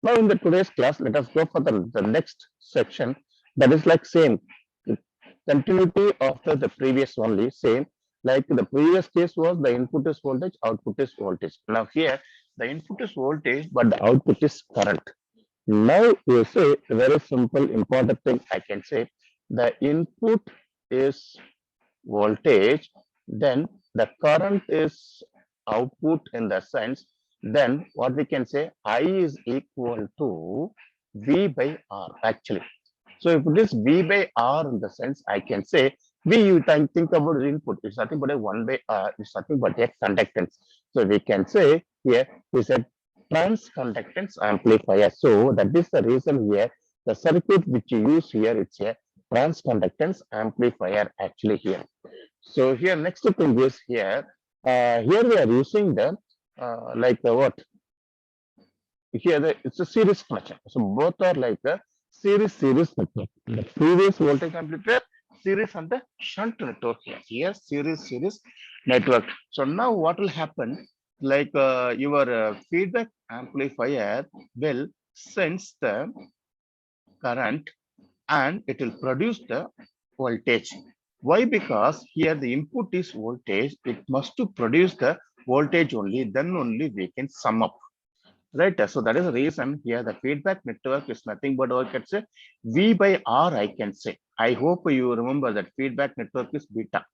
Now in the today's class, let us go for the next section that is like same continuity after the previous only same. Like the previous case was the input is voltage, output is voltage. Now here the input is voltage, but the output is current. Now you say very simple important thing I can say the input is voltage, then the current is output in the sense, then what we can say I is equal to V by R actually. So if it is V by R in the sense, I can say V, you can think about the input, it's nothing but a 1 by R, it's nothing but a conductance. So we can say here is a transconductance amplifier. So that is the reason here, the circuit which you use here, it's a transconductance amplifier actually here. So here next thing is here, here we are using the like what here it's a series connection. So both are like a series network. The previous voltage amplifier series and the shunt network here. Here series network. So now what will happen? Like your feedback amplifier will sense the current and it will produce the voltage. Why? Because here the input is voltage. It must to produce the voltage only. Then only we can sum up. Right, so that is the reason here the feedback network is nothing but I can say V by R I can say. I hope you remember that feedback network is beta,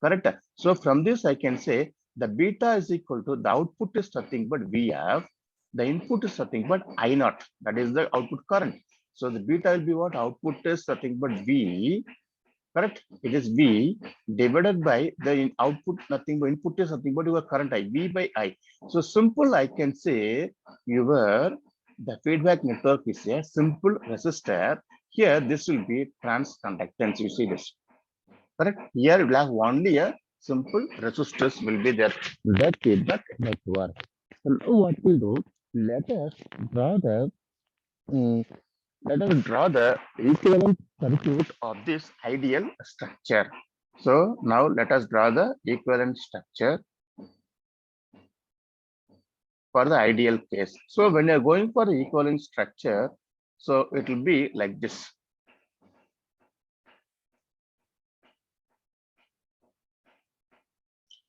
correct? So from this I can say the beta is equal to the output is nothing but VF, the input is nothing but I naught, that is the output current. So the beta will be what? Output is nothing but V, correct? It is V divided by the output, nothing but input is nothing but your current I, V by I. So simple, I can say your the feedback network is a simple resistor. Here, this will be transconductance. You see this, correct? Here, you will have only a simple resistors will be there. That feedback network. So now what we'll do, let us draw the mm, let us draw the equivalent circuit of this ideal structure. So now let us draw the equivalent structure for the ideal case. So when you're going for the equivalent structure, so it will be like this.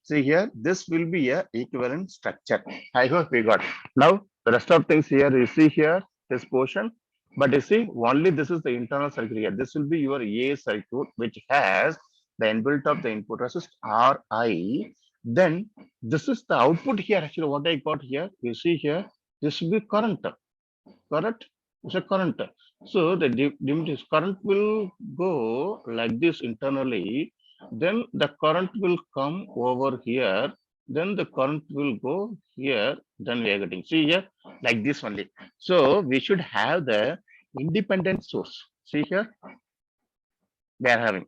See here, this will be a equivalent structure. I hope we got. Now the rest of things here, you see here, this portion. But you see, only this is the internal circuit here. This will be your A circuit, which has the inbuilt of the input resist Ri. Then this is the output here. Actually, what I got here, you see here, this will be current. Correct? It's a current. So the current will go like this internally. Then the current will come over here. Then the current will go here. Then we are getting, see here, like this only. So we should have the independent source. See here, we are having.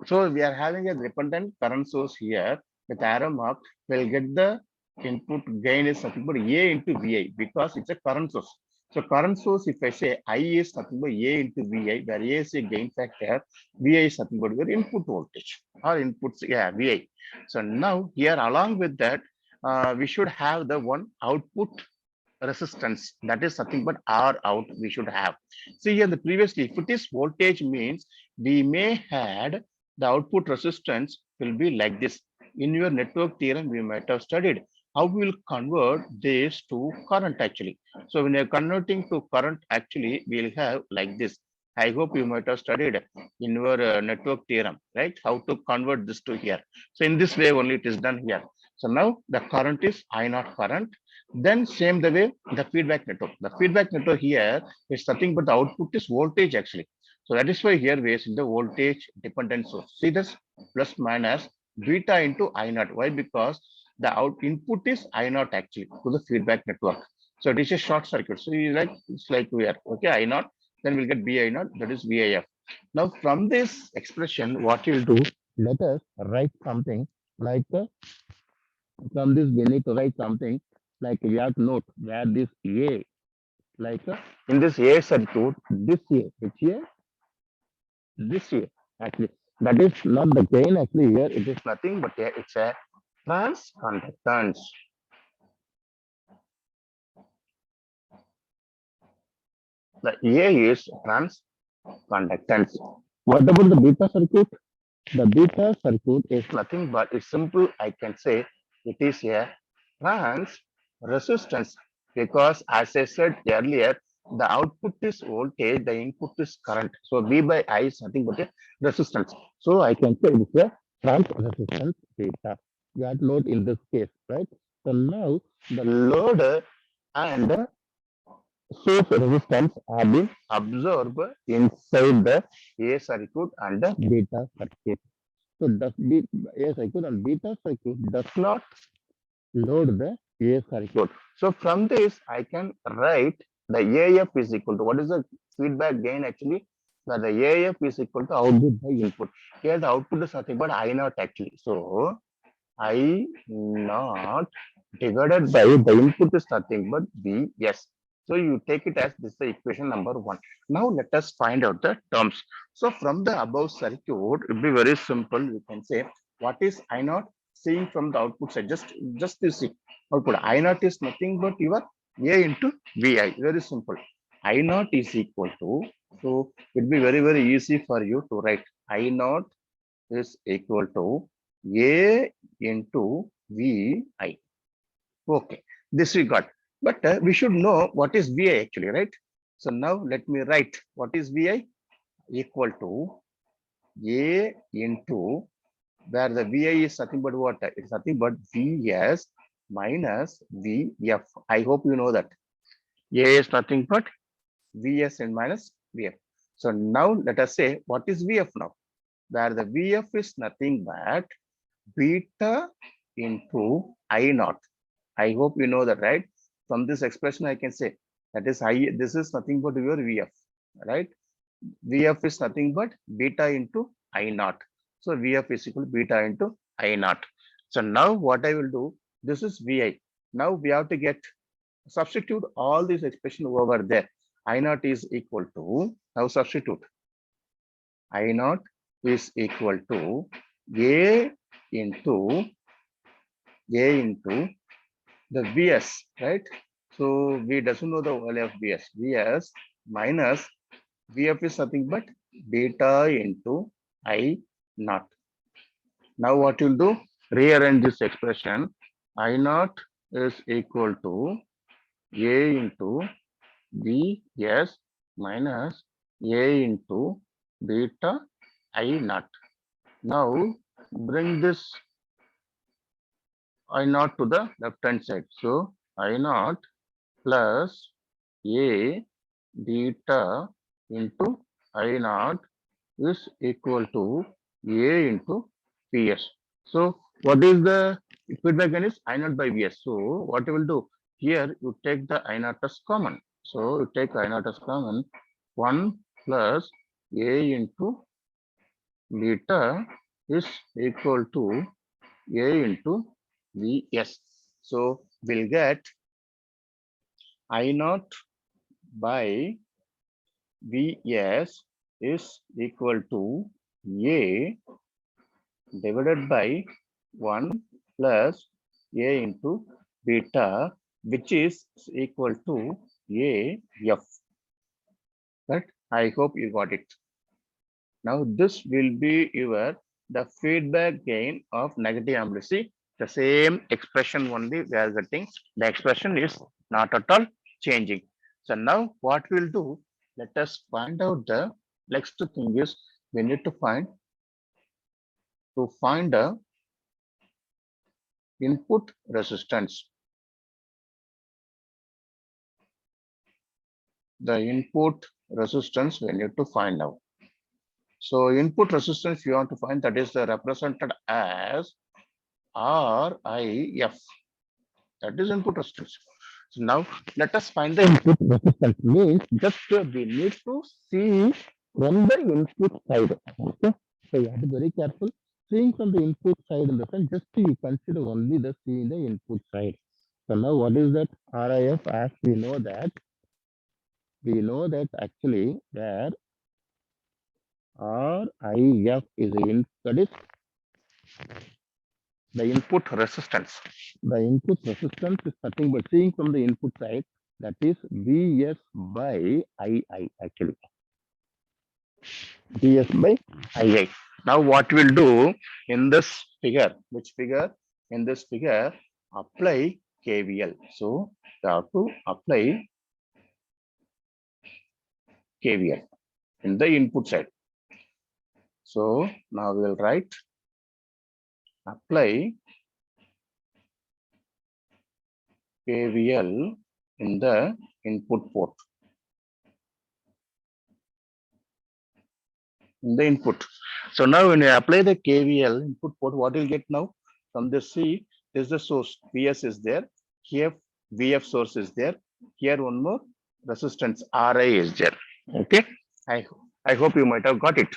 So we are having a dependent current source here with arrow mark. We'll get the input gain is nothing but A into VI because it's a current source. So current source, if I say I is nothing but A into VI, where A is a gain factor, VI is nothing but your input voltage or inputs, yeah, VI. So now here along with that, we should have the one output resistance that is nothing but R out we should have. See here the previously, if it is voltage means we may had the output resistance will be like this. In your network theorem, we might have studied how we will convert this to current actually. So when you're converting to current, actually, we'll have like this. I hope you might have studied in your network theorem, right? How to convert this to here. So in this way only it is done here. So now the current is I naught current. Then same the way the feedback network. The feedback network here is nothing but the output is voltage actually. So that is why here we are using the voltage dependent source. See this plus minus beta into I naught. Why? Because the input is I naught actually to the feedback network. So it is a short circuit. So you like it's like we are okay I naught. Then we'll get B I naught. That is VIF. Now from this expression, what you'll do? Let us write something like from this we need to write something like you have to note where this A like in this A circuit, this A, which A, this A actually that is not the gain actually here it is nothing but it's a transconductance. The A is transconductance. What about the beta circuit? The beta circuit is nothing but it's simple. I can say it is a trans resistance because, as I said earlier, the output is voltage, the input is current. So V by I is nothing but a resistance. So I can say it's a trans resistance beta. That load in this case, right? So now the load and source resistance are being absorbed inside the A circuit and the beta circuit. So does A circuit and beta circuit does not load the A circuit. So from this, I can write the AF is equal to what is the feedback gain actually? That the AF is equal to output by input. Here the output is nothing but I naught actually. So I naught divided by the input is nothing but Vs. So you take it as this is the equation number 1. Now let us find out the terms. So from the above circuit, it will be very simple. We can say what is I naught seeing from the output side. Just you see output. I naught is nothing but your A into Vi. Very simple. I naught is equal to, so it will be very easy for you to write. I naught is equal to A into Vi. Okay, this we got. But we should know what is Vi actually, right? So now let me write what is Vi equal to A into where the Vi is nothing but what? It's nothing but Vs minus Vf. I hope you know that. A is nothing but Vs and minus Vf. So now let us say what is Vf now? Where the Vf is nothing but beta into I naught. I hope you know that, right? From this expression, I can say that is I. This is nothing but your Vf, right? Vf is nothing but beta into I naught. So Vf is equal to beta into I naught. So now what I will do, this is Vi. Now we have to get substitute all these expression over there. I naught is equal to, now substitute. I naught is equal to A into the Vs, right? So we doesn't know the value of Vs. Vs minus Vf is nothing but beta into I naught. Now what you'll do? Rearrange this expression. I naught is equal to A into Vs minus A into beta I naught. Now bring this I naught to the left hand side. So I naught plus A beta into I naught is equal to A into Vs. So what is the feedback gain is I naught by Vs. So what you will do here, you take the I naught as common. So you take I naught as common 1 plus A into beta is equal to A into Vs. So we'll get I naught by Vs is equal to A divided by 1 plus A into beta, which is equal to AF. Right? I hope you got it. Now this will be the feedback gain of negative amplitude. The same expression only we are getting. The expression is not at all changing. So now what we'll do, let us find out the next thing is we need to find the input resistance. The input resistance we need to find out. So input resistance you want to find, that is represented as RIF. That is input resistance. So now let us find the input resistance. Means just we need to see from the input side. Okay. So you have to be very careful. Seeing from the input side in the sense, just you consider only the seeing the input side. So now what is that RIF? As we know that actually where RIF is that is the input resistance. The input resistance is nothing but seeing from the input side. That is Vs by Ii actually. Vs by Ii. Now what we'll do in this figure, which figure? In this figure, apply KVL. So you have to apply KVL in the input side. So now we'll write apply KVL in the input port. In the input. So now when you apply the KVL input port, what you'll get now? From the C, this is the source. Vs is there. Here Vf source is there. Here one more resistance Ri is there. Okay. I hope you might have got it.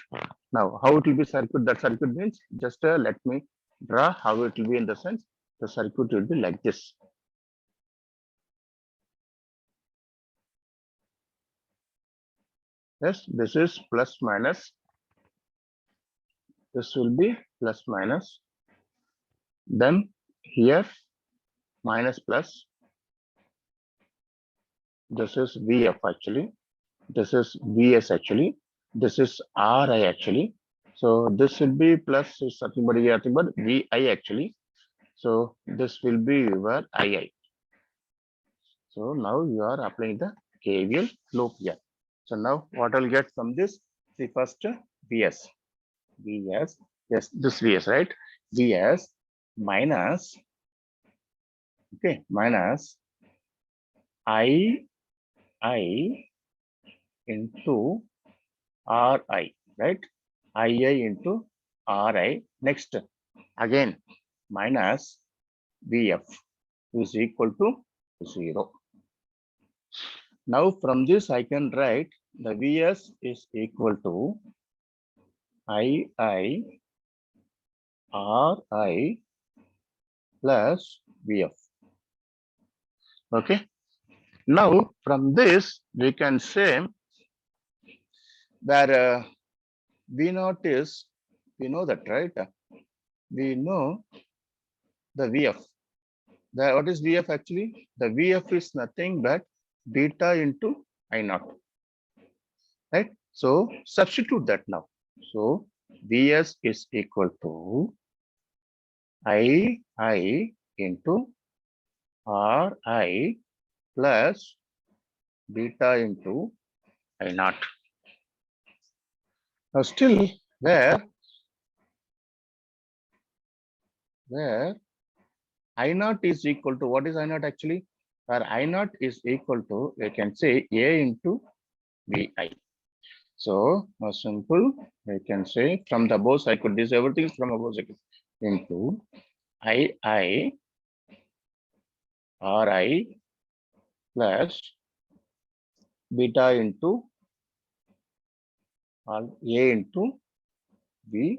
Now, how it will be circuit? That circuit means just let me draw how it will be in the sense. The circuit will be like this. Yes, this is plus minus. This will be plus minus. Then here minus plus. This is Vf actually. This is Vs actually. This is Ri actually. So this will be plus is nothing but Vi actually. So this will be your Ii. So now you are applying the KVL loop here. So now what I'll get from this? See first Vs. Vs. Yes, this Vs, right? Vs minus, okay, minus I into Ri, right? Ii into Ri. Next, again, minus Vf is equal to 0. Now from this I can write the Vs is equal to Ii Ri plus Vf. Okay. Now from this we can say that V0 is, we know that, right? We know the Vf. What is Vf actually? The Vf is nothing but beta into I0. Right? So substitute that now. So Vs is equal to Ii into Ri plus beta into I0. Now still where I0 is equal to, what is I0 actually? Where I0 is equal to, we can say A into Vi. So now simple, we can say from the above circuit, this everything is from above circuit, into Ii Ri plus beta into A into Vi.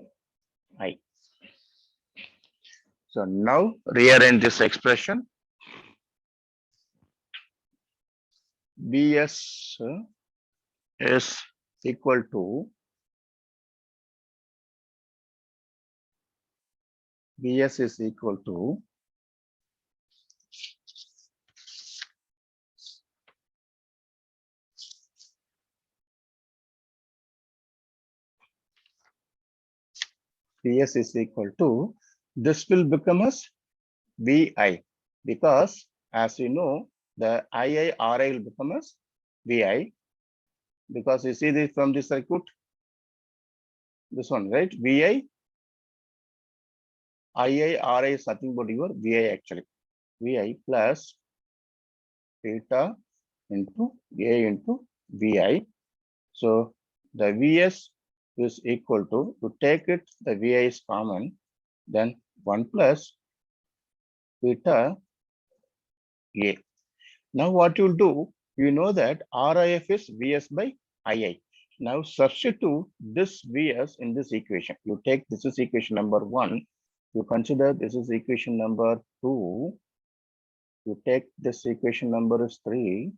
So now rearrange this expression. Vs is equal to Vs is equal to Vs is equal to, this will become as Vi, because as you know the Ii Ri will become as Vi, because you see this from the circuit, this one, right? Vi Ii Ri is nothing but your Vi actually. Vi plus beta into A into Vi. So the Vs is equal to take it, the Vi is common, then 1 plus beta A. Now what you'll do, you know that RIF is Vs by Ii. Now substitute this Vs in this equation. You take, this is equation number 1. You consider this is equation number 2. You take this equation number is 3.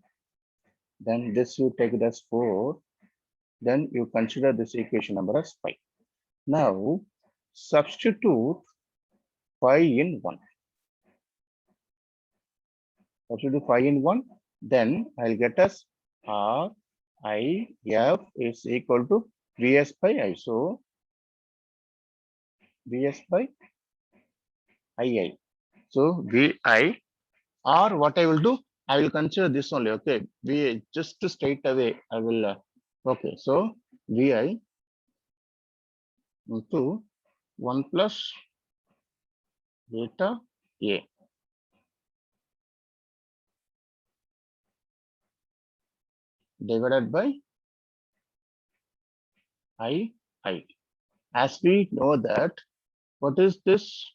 Then this you take it as 4. Then you consider this equation number as 5. Now substitute 5 in 1. Substitute 5 in 1. then I'll get as R I F is equal to Vs by I. So Vs by II. So Vi, or what I will do, I will consider this only. Okay, Vi just to straight away I will. Okay, so Vi into 1 plus beta A divided by I. As we know that, what is this?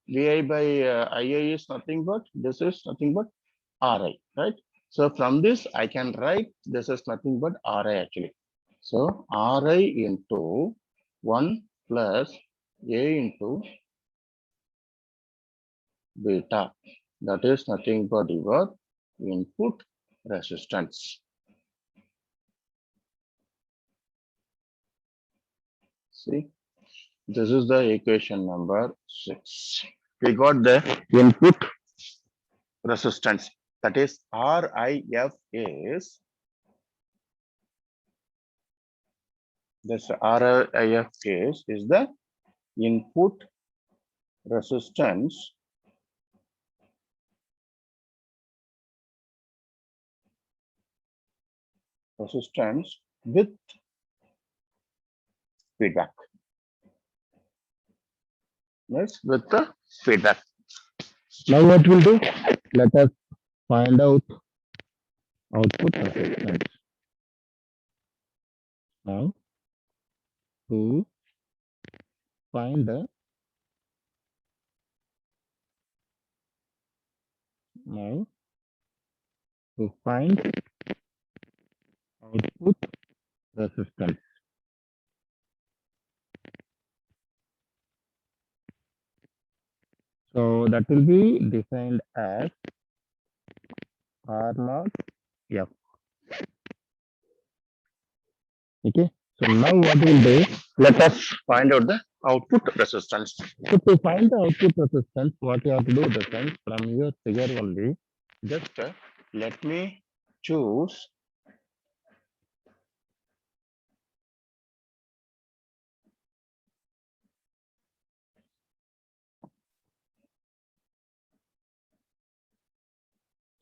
Vi by Ii is nothing but, this is nothing but Ri, right? So from this, I can write this is nothing but Ri actually. So Ri into 1 plus A into beta. That is nothing but your input resistance. See, this is the equation number 6. We got the input resistance. That is RIF is this RIF is the input resistance with feedback. Yes, with the feedback. Now what we'll do? Let us find out output resistance. Now to find the output resistance. So that will be defined as R naught F. Okay. So now what we'll do, let us find out the output resistance. So to find the output resistance, what you have to do the sense from your figure only, just let me choose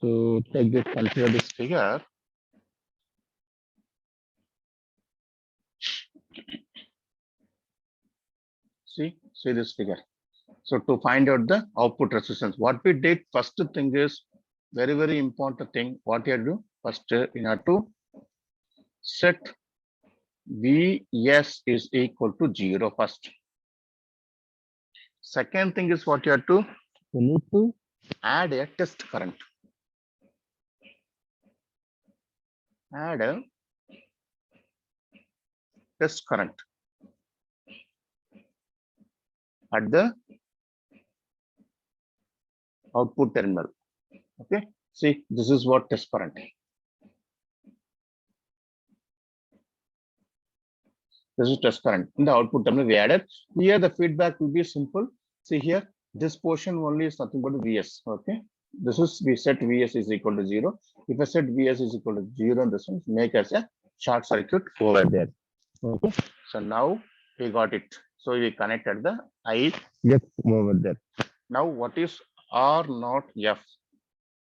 to take this, consider this figure. See this figure. So to find out the output resistance, what we did first thing is very important thing. What you have to do first, you have to set Vs is equal to 0 first. Second thing is what you have to, you need to add a test current. Add a test current at the output terminal. Okay, see, this is what test current. This is test current in the output terminal we added. Here the feedback will be simple. See here, this portion only is nothing but Vs. Okay, this is, we set Vs is equal to 0. If I set Vs is equal to 0, this one make as a short circuit over there. Okay, so now we got it. So we connected the I F over there. Now what is R naught F?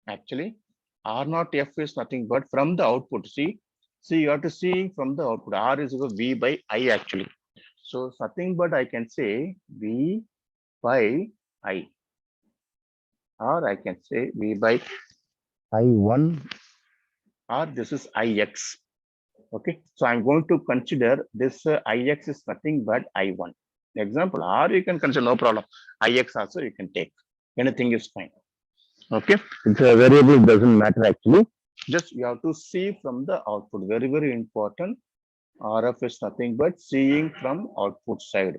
Actually, R naught F is nothing but from the output. See, you have to see from the output. R is equal to V by I actually. So nothing but I can say V by I. Or I can say V by I1, or this is Ix. Okay, so I'm going to consider this Ix is nothing but I1. Example, or you can consider, no problem. Ix also you can take. Anything is fine. Okay, it's a variable, it doesn't matter actually. Just you have to see from the output. Very important. RF is nothing but seeing from output side.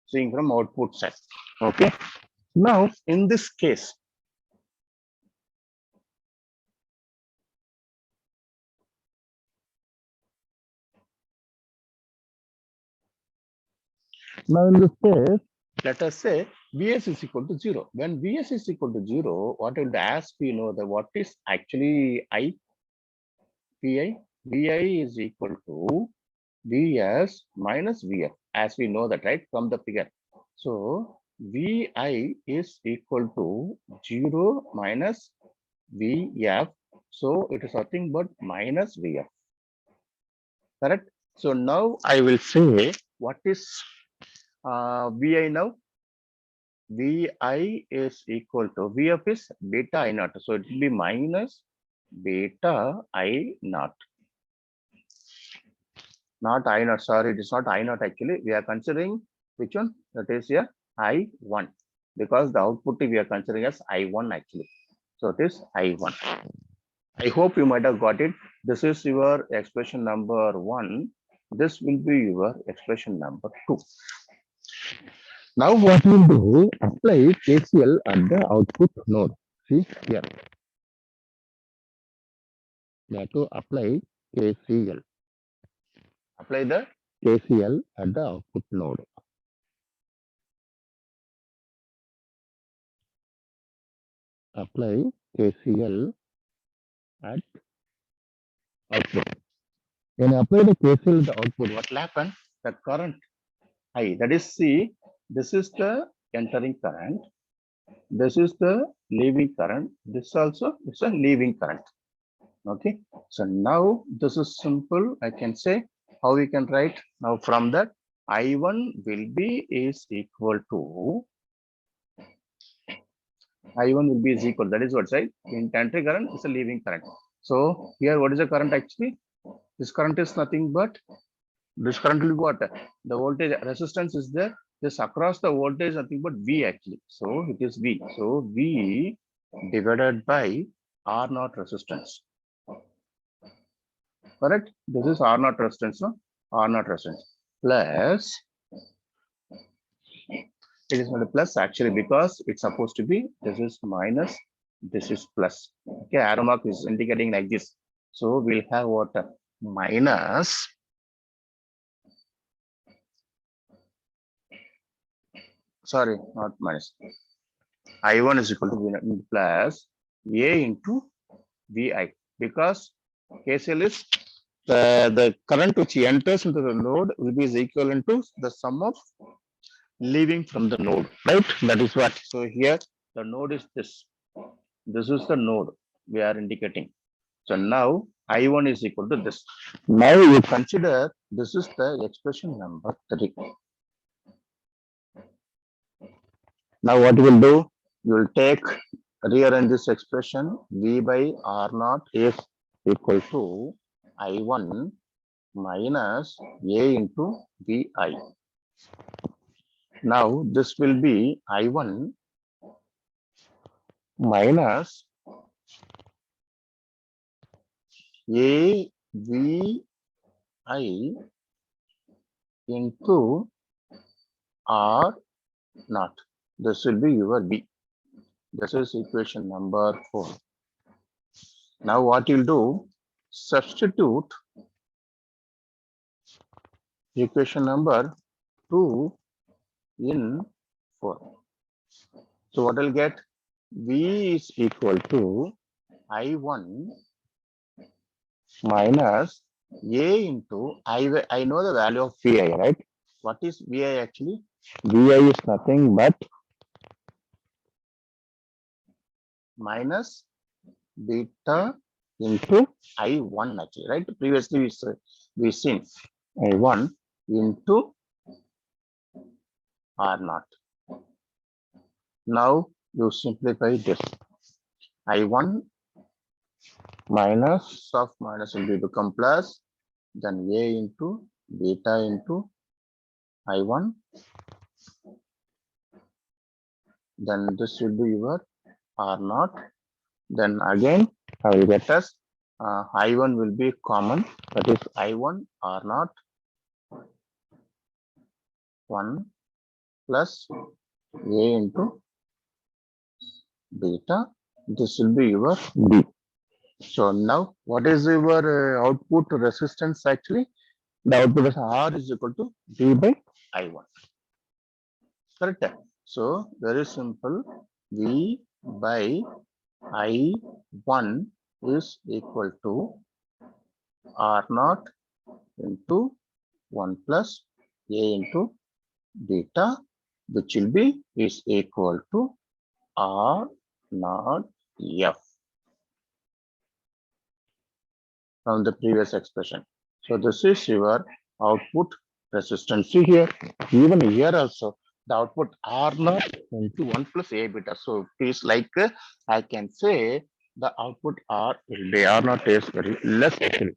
Seeing from output side. Okay. Now in this case, Now in this case, let us say Vs is equal to 0. When Vs is equal to 0, what will as we know that what is actually I? Vi? Vi is equal to Vs minus Vf, as we know that, right, from the figure. So Vi is equal to 0 minus Vf. So it is nothing but minus Vf. Correct? So now I will say what is Vi now? Vi is equal to Vf is beta I naught. So it will be minus beta I naught. Not I naught. Sorry, it is not I naught actually. We are considering which one? That is here I1. Because the output we are considering as I1 actually. So it is I1. I hope you might have got it. This is your expression number 1. This will be your expression number 2. Now what we'll do, apply KCL at the output node. See here. We have to apply KCL. Apply the KCL at the output node. Apply KCL at output. When you apply the KCL at the output, what will happen? The current I, that is C, this is the entering current. This is the leaving current. This also is a leaving current. Okay. So now this is simple. I can say how we can write now from that I1 will be is equal to I1 will be is equal. That is what, right? In entry current is a leaving current. So here what is the current actually? This current is nothing but this current will be what? The voltage resistance is there. This across the voltage nothing but V actually. So it is V. So V divided by R naught resistance. Correct? This is R naught resistance, no? R naught resistance plus it is not a plus actually because it's supposed to be this is minus, this is plus. Okay, arrow mark is indicating like this. So we'll have what minus sorry, not minus. I1 is equal to plus A into Vi because KCL is the current which enters into the node will be equivalent to the sum of leaving from the node, right? That is what. So here the node is this. This is the node we are indicating. So now I1 is equal to this. Now you consider this is the expression number 3. Now what you will do? You will take rearrange this expression V by R naught is equal to I1 minus A into Vi. Now this will be I1 minus A Vi into R naught. This will be your B. This is equation number 4. Now what you'll do, substitute equation number 2 in 4. So what will get? V is equal to I1 minus A into I know the value of Vi, right? What is Vi actually? Vi is nothing but minus beta into I1 actually, right? Previously we seen I1 into R naught. Now you simplify this. I1 minus of minus will be become plus, then A into beta into I1. Then this will be your R naught. Then again I will get us I1 will be common, that is I1 R naught 1 plus A into beta. This will be your B. So now what is your output resistance actually? The output is R is equal to B by I1. correct? So very simple. V by I1 is equal to R naught into 1 plus A into beta, which will be is equal to R naught F from the previous expression. So this is your output resistance. See here, even here also the output R naught into 1 plus A beta. So it is like I can say the output R will be R naught is very less actually.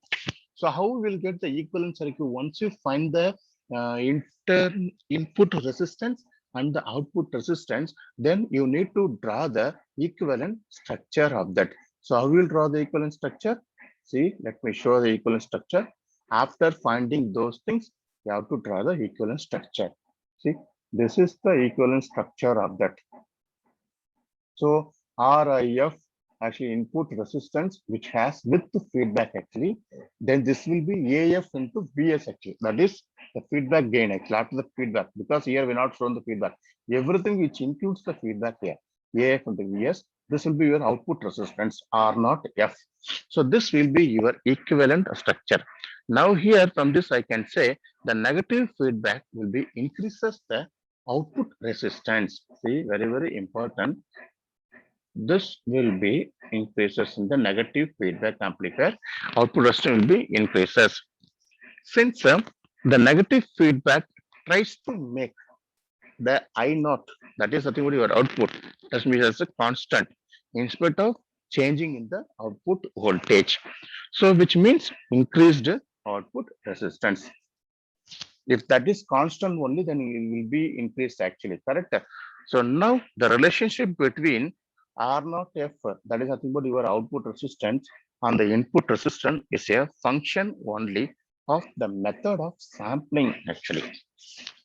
So how we will get the equivalent circuit once you find the input resistance and the output resistance, then you need to draw the equivalent structure of that. So how we will draw the equivalent structure? See, let me show the equivalent structure. After finding those things, you have to draw the equivalent structure. See, this is the equivalent structure of that. So RIF actually input resistance which has with feedback actually, then this will be AF into VS actually. That is the feedback gain actually after the feedback, because here we're not shown the feedback. Everything which includes the feedback here, AF into VS, this will be your output resistance R naught F. So this will be your equivalent structure. Now here from this I can say the negative feedback will be increases the output resistance. See, very, very important. This will be increases in the negative feedback amplifier. Output resistance will be increases. Since the negative feedback tries to make the I naught, that is nothing but your output, that means as a constant instead of changing in the output voltage. So which means increased output resistance. If that is constant only, then it will be increased actually, correct? So now the relationship between R naught F, that is nothing but your output resistance, and the input resistance is a function only of the method of sampling actually.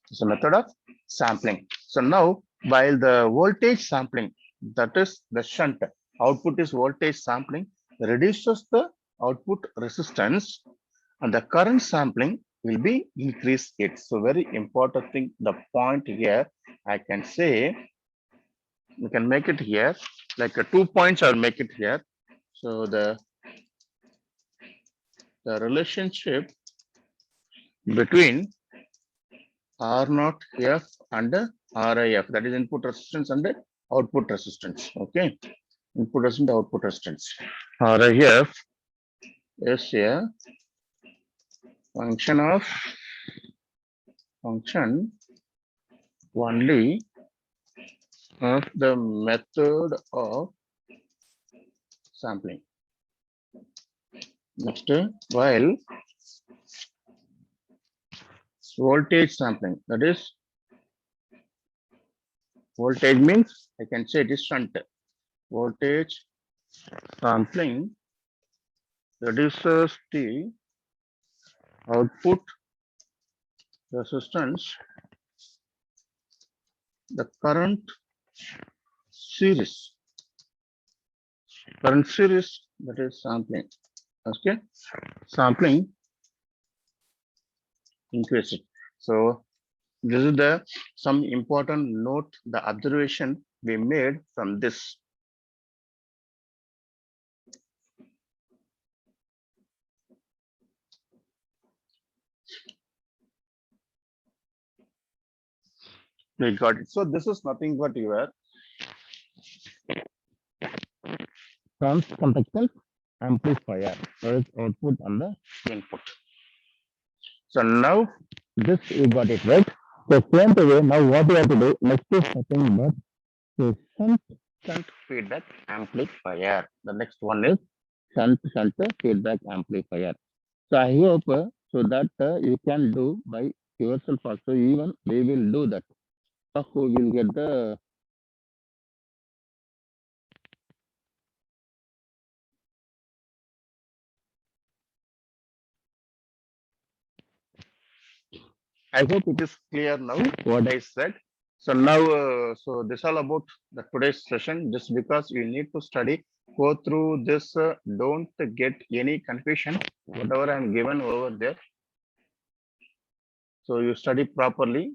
It's a method of sampling. So now while the voltage sampling, that is the shunt, output is voltage sampling, reduces the output resistance, and the current sampling will be increased it. So very important thing, the point here, I can say, we can make it here, like 2 points, I'll make it here. So the relationship between R naught F and RIF, that is input resistance and output resistance. Okay, input resistance, output resistance. RIF is a function only of the method of sampling. Next, while voltage sampling, that is voltage means I can say it is shunt. Voltage sampling reduces the output resistance, the current series that is sampling. Okay, sampling increases. So this is the some important note, the observation we made from this. We got it. So this is nothing but your transconductance amplifier, that is output and the input. So now this you got it right. So same way, now what we have to do, next is nothing but the shunt feedback amplifier. The next one is shunt feedback amplifier. So I hope so that you can do by yourself also. Even we will do that. Who will get the I hope it is clear now what I said. So now, so this all about the today's session. Just because you need to study, go through this. Don't get any confusion. Whatever I'm given over there. So you study properly.